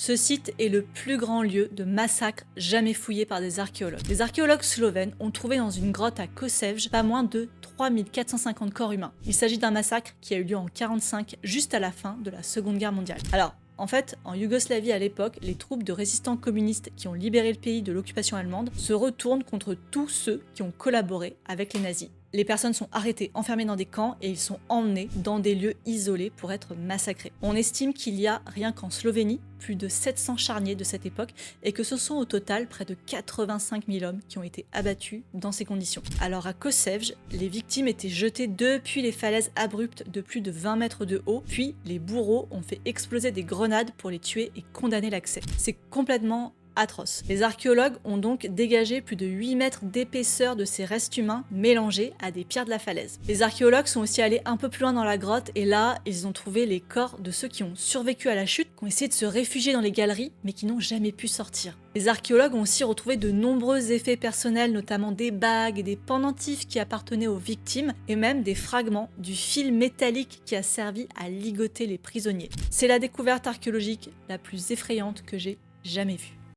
Ce site est le plus grand lieu de massacre jamais fouillé par des archéologues. Les archéologues slovènes ont trouvé dans une grotte à Kosevje pas moins de 3450 corps humains. Il s'agit d'un massacre qui a eu lieu en 1945, juste à la fin de la Seconde Guerre mondiale. Alors, en fait, en Yougoslavie à l'époque, les troupes de résistants communistes qui ont libéré le pays de l'occupation allemande se retournent contre tous ceux qui ont collaboré avec les nazis. Les personnes sont arrêtées, enfermées dans des camps et ils sont emmenés dans des lieux isolés pour être massacrés. On estime qu'il y a, rien qu'en Slovénie, plus de 700 charniers de cette époque et que ce sont au total près de 85 000 hommes qui ont été abattus dans ces conditions. Alors à Kosevje, les victimes étaient jetées depuis les falaises abruptes de plus de 20 mètres de haut, puis les bourreaux ont fait exploser des grenades pour les tuer et condamner l'accès. C'est complètement atroce. Les archéologues ont donc dégagé plus de 8 mètres d'épaisseur de ces restes humains mélangés à des pierres de la falaise. Les archéologues sont aussi allés un peu plus loin dans la grotte et là, ils ont trouvé les corps de ceux qui ont survécu à la chute, qui ont essayé de se réfugier dans les galeries, mais qui n'ont jamais pu sortir. Les archéologues ont aussi retrouvé de nombreux effets personnels, notamment des bagues et des pendentifs qui appartenaient aux victimes, et même des fragments du fil métallique qui a servi à ligoter les prisonniers. C'est la découverte archéologique la plus effrayante que j'ai jamais vue.